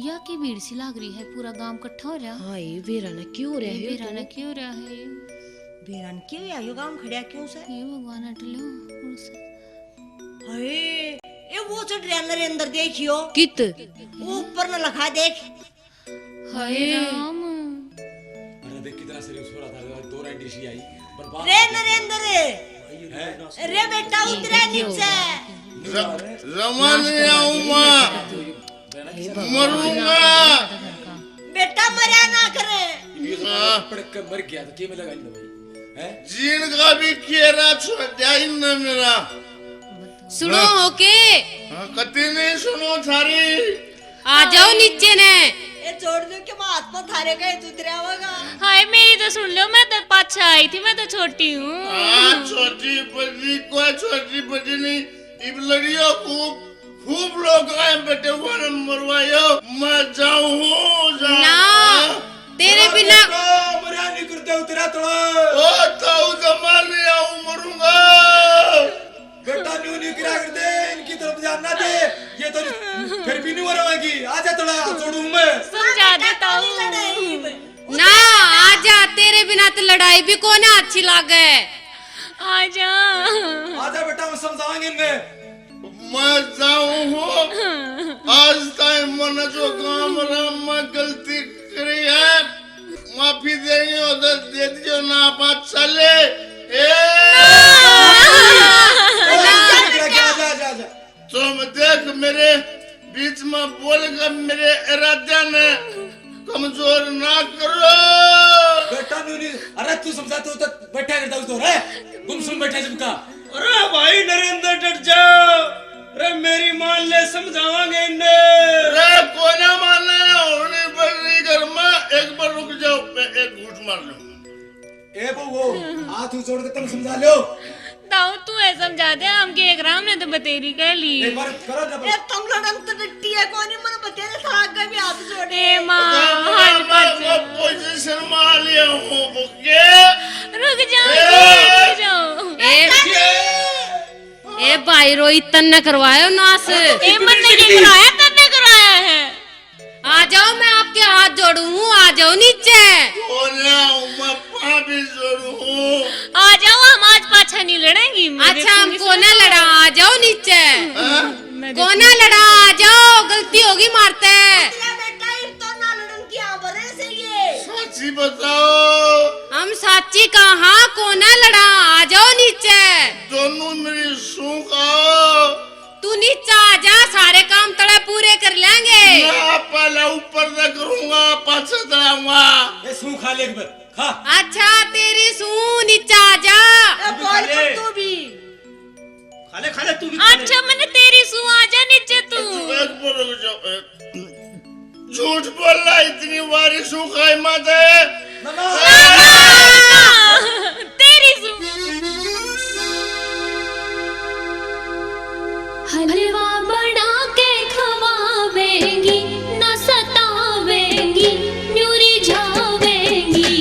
या की भीड़ सी लाग रही है पूरा गांव इकट्ठा हो रहा हाय बेरा ना क्यों हो रहा ये है बेरा ना क्यों रहा है बेरन क्यों आयो गांव खड़िया क्यों से ये भगवान अटलो उनसे अरे ये वो चढ़ रहा नरेंद्र देखियो कित वो ऊपर न लखा देख हाय राम अरे देख कितना सीरियस हो रहा था दो रांडी सी आई बर्बाद रे नरेंद्र रे बेटा उतरा नीचे रमन आऊंगा मरूंगा बेटा मरा ना करे पड़क कर मर गया तो के में लगा लो भाई हैं जीण का भी केरा छोड़ा ही न मेरा सुनो होके हाँ, कति नहीं सुनो थारी आ जाओ नीचे ने ये छोड़ दो कि मैं हाथ में थारे गए तू उतरा होगा हाय मेरी तो सुन लो मैं तो पाछा आई थी मैं तो छोटी हूँ छोटी बड़ी कोई छोटी बड़ी नहीं इब लड़ियो खूब लोग आए बेटे वो मरवायो मैं जाऊँ ना तेरे बिना मरा नहीं करते उतरा थोड़ा ओ ताऊ जमाल नहीं आऊँ मरूंगा बेटा न्यू न्यू गिरा कर दे इनकी तरफ ध्यान ना दे ये तो फिर भी नहीं मरवाएगी आजा थोड़ा छोड़ू मैं समझा देता हूँ ना आजा तेरे बिना तो लड़ाई भी कोने अच्छी लागे आजा आजा बेटा हम समझाएंगे इन्हें मैं जाऊँ आज टाइम मन जो काम में गलती करी है माफी देंगे उधर दे दियो ना बात चले तुम देख मेरे बीच में बोल कर मेरे इरादे ने कमजोर ना करो। बेटा नहीं, अरे तू समझा तो बैठा करता उसको रे, गुमसुम बैठा जिनका। अरे भाई नरेंद्र डट जाओ, अरे मेरी मान ले, समझावांगे इन्हें। अरे कोई ना मानना होने पर नहीं घर में, एक बार रुक जाओ, मैं एक घूंट मार लूं। ए वो हाथ जोड़ के तुम समझा लो। ताऊ तू है समझा दे, हम के एक राम ने तो बतेरी कह ली। एक बार करो जब ए तुम लड़न तो डट्टी है, कोनी मन बतेरे था का भी हाथ जोड़े। ए माँ हाथ मैं पोजीशन मार लिया हूँ, ओके रुक जाओ। ए भाई रोहित तन्ने करवायो नास। ए मन ने क्या कराया, तन्ने कराया है। आ जाओ, मैं आपके हाथ जोड़ू, आ जाओ नीचे। मैं पापी जोड़ू। आ जाओ, हम आज पाछा नहीं लड़ेंगी। अच्छा हम कोना लड़ा, आ जाओ नीचे। कोना लड़ा, आ जाओ, गलती होगी मारते। तेरा बेटा ही तो ना लड़न की आबरे से ये। सच्ची बताओ। हम साची कहा, कोना लड़ा, आ जाओ नीचे। दोनों मेरी सूख आओ। तू नीचे आ जा, सारे काम तड़े पूरे कर लेंगे। मैं पहले ऊपर से करूंगा, पाछे चढ़ाऊंगा। ए सू खा ले एक बार, खा। अच्छा तेरी सू, नीचे आ जा। ए बोल पर तू भी। खाले तू भी अच्छा मैंने तेरी सु आ जा नीचे तू। एक बार रुक जाओ। झूठ बोल रहा, इतनी बारी सूख आई मत है। तेरी सु। हलवा बना के खवावेंगी, न सतावेंगी, न्यूरी जावेंगी।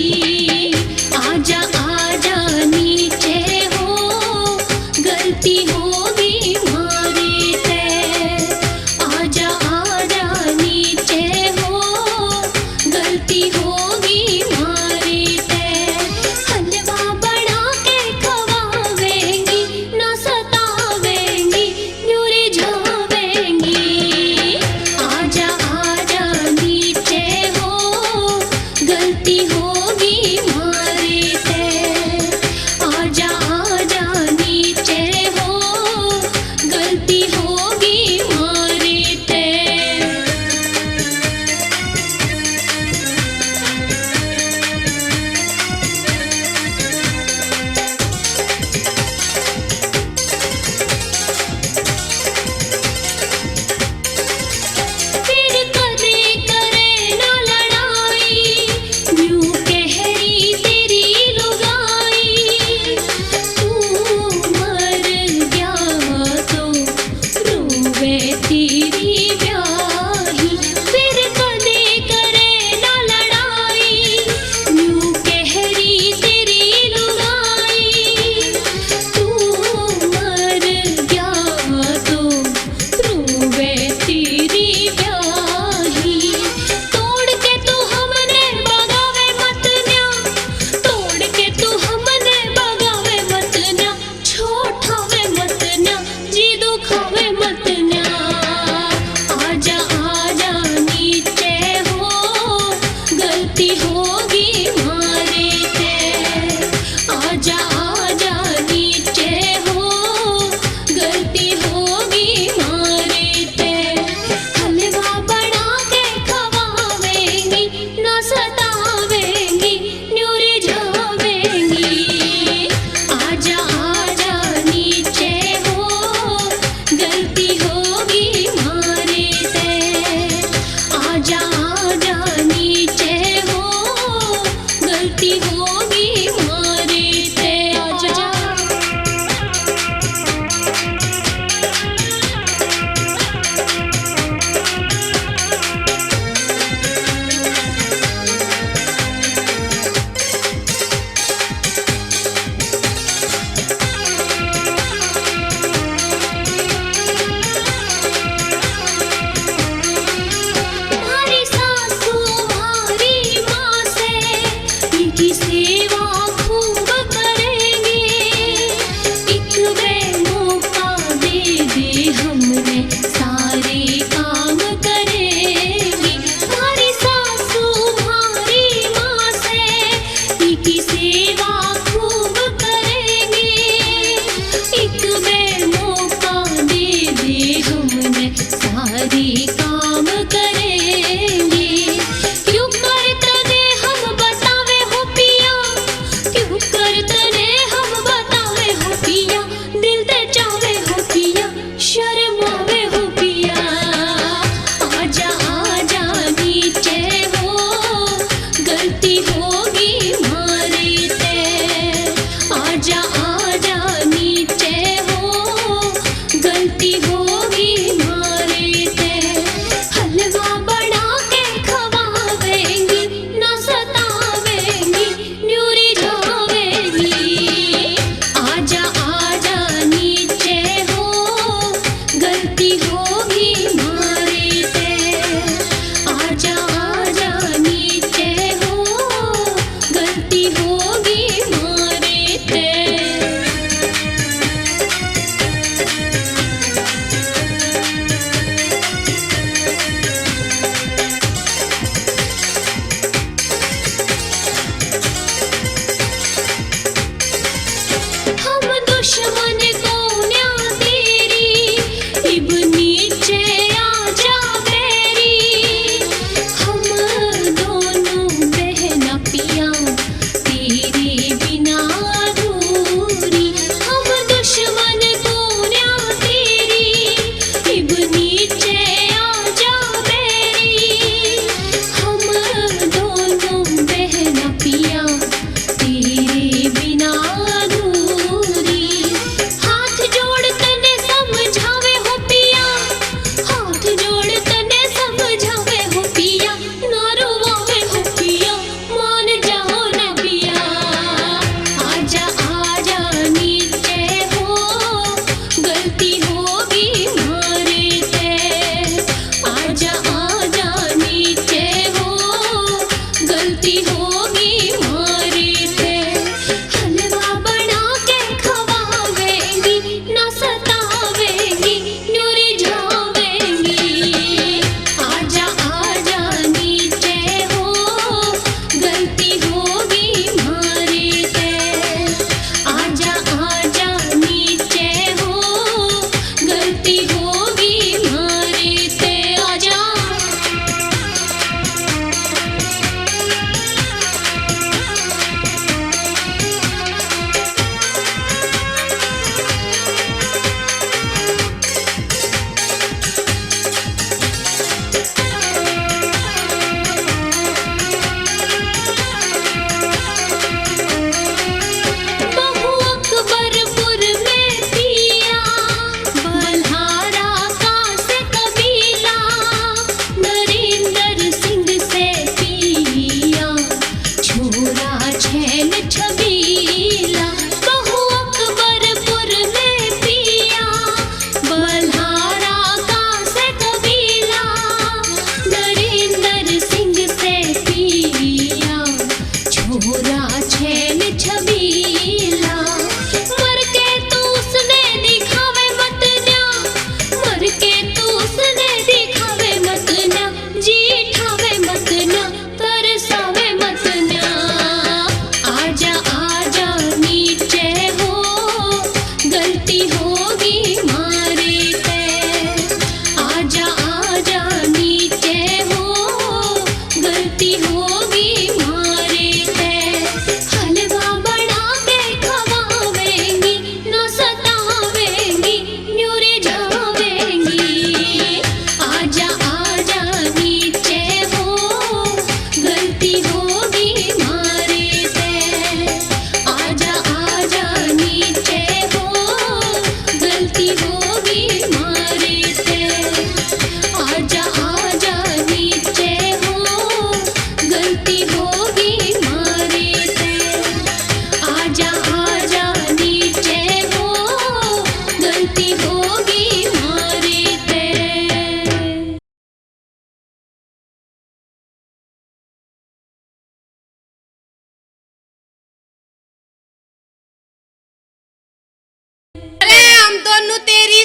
आजा आजा नीचे हो, गलती होगी मारी ते। आजा आजा नीचे हो, गलती होगी मारी ते।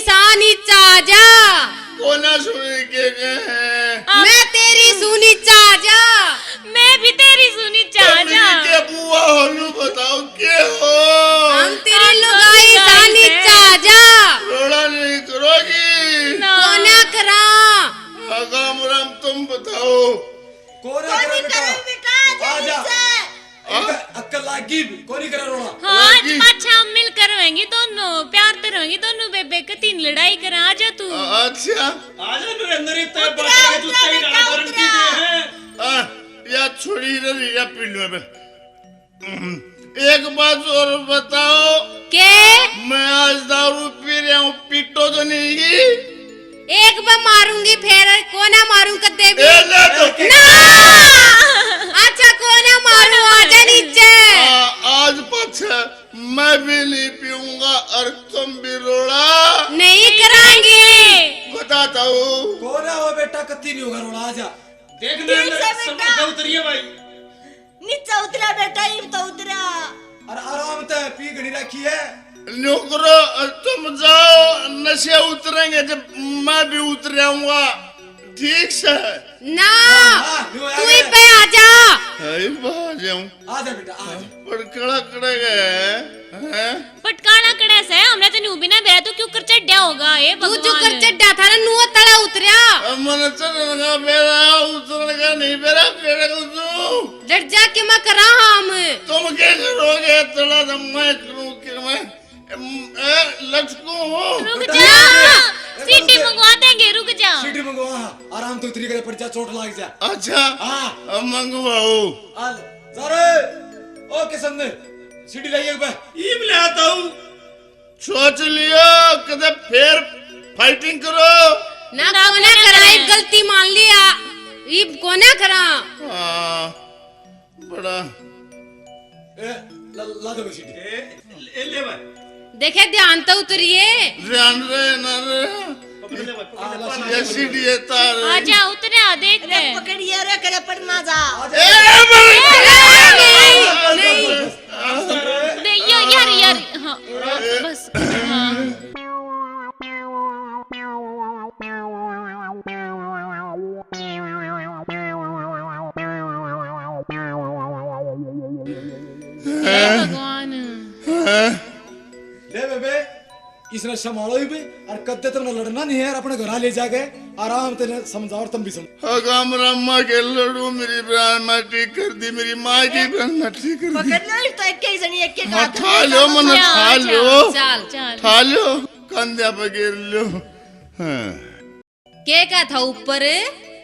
शान इच्छा जा, कोना सुनी के गए मैं तेरी सुनी चा जा, मैं भी तेरी सुनी चाह जा। के बुआ होलू बताओ के हो हम तेरी लुगाई शान इच्छा जा, रोड़ा नहीं करोगी कोना करा। अगाम राम तुम बताओ कोना करे कोनी बेटा करे बेटा आजा। जल्दी से। अक्कल लागी कोनी करे रोना। हाँ आज पाछा हम मिलकर रहेंगी दोनों, प्यार तो रहेंगी दोनों। बेबे के 3 लड़ाई करें, आ जा तू। अच्छा आजा नरेंद्र इतना बात है तू सही गाना करन की दे है या छोड़ी रे या पिंड में एक बात और बताओ के मैं आज दारू पी रहा हूँ पीटो तो नहीं की एक बार मारूंगी फिर कोना मारूं कर देवी ए ले तो अच्छा कोना मारूं आजा नीचे। आज पाछे मैं भी नहीं पीऊंगा और तुम भी रोड़ा नहीं कराएंगे। बताता हूँ कोना हो बेटा कत्ती नहीं होगा रोना आजा। देख ठीक से नरेंद्र बेटा। समझ उतरिए भाई नीचे उतरा बेटा, ये तो उतरा। और आराम से पी घड़ी रखी है। नौकरो तुम जाओ नशे उतरेंगे जब मैं भी उतर जाऊंगा ठीक से ना हाँ, तू ही पे आजा। जाऊं आजा बेटा आजा। पर कड़ा कड़े गए पटकाना कड़ा से हमने तो न्यू बिना बेरा तो क्यों कर चढ़या होगा ये तू जो भगवान। कर चढ़ा था ना नुआ तड़ा उतरिया। मन चलने बेरा उतरने का नहीं बेरा पेड़ को डर जा के मैं करा हम। तुम क्या करोगे तला तो मैं करूं कि मैं लटकू हूँ रुक जा, सीटी मंगवा देंगे, रुक जा। सीटी मंगवा आराम तो उतरी करे पर्चा चोट लाग जा। अच्छा हाँ मंगवाओ आ सारे ओ किशन ने सीटी लाइए बे। ई ले आता हूं सोच लियो कदे फिर फाइटिंग करो ना कोना करा, एक गलती मान लिया ये कोना करा। बड़ा ए ला दो सीटी। ले भाई देखे ध्यान तो उतरिए। ध्यान रे न रे पकड़ ले भाई पकड़ ले ये सीढ़ी है तार आ जा उतरे देख अरे ले। पकड़िए रे, करे पर ना जा। दे यार यार हाँ बस हाँ। भगवान ले बेबे इसने संभालो ही भी और कद्दे तुमने लड़ना नहीं है और अपने घर ले जाके आराम से समझाओ और तुम भी समझो। अगाम रामा के लड़ू मेरी बहन मैं ठीक कर दी मेरी माँ की बहन मैं ठीक कर दी पकड़ लो तो एक ही जनी एक के हाँ हाथ ठा लो मन ठा लो चल चल ठा लो कंधे पे गिर लो हाँ के का था ऊपर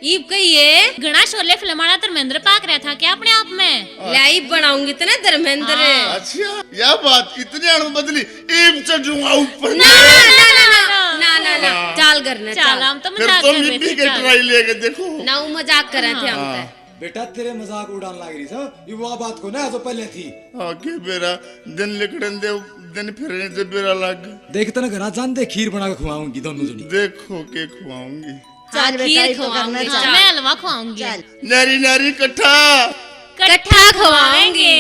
ईब कहिए घना शोले फिल्माना धर्मेंद्र पाक रहा था क्या अपने आप में। लाई बनाऊंगी तो ना धर्मेंद्र। अच्छा यह बात इतनी अणु बदली ईब चढ़ूंगा ऊपर ना ना ना ना ना ना ना चाल करना चल हम तो फिर मजाक तुम कर रहे भी थे के चल। ट्राई लेके देखो ना वो मजाक कर रहे थे हम पे। बेटा तेरे मजाक उड़ान लग रही था ये वो बात को ना जो पहले थी। आगे मेरा दिन लिखड़न दे दिन फिरने से बेरा लग देख तना घना जान दे खीर बना के खुआऊंगी दोनों जनी। देखो के खुआऊंगी हाँ, चल बेटा, खीर ये तो करना खवाऊंगी, चाहिए। चल। मैं हलवा खुआऊंगी। चल नारी नारी कट्ठा कट्ठा खवाएंगे।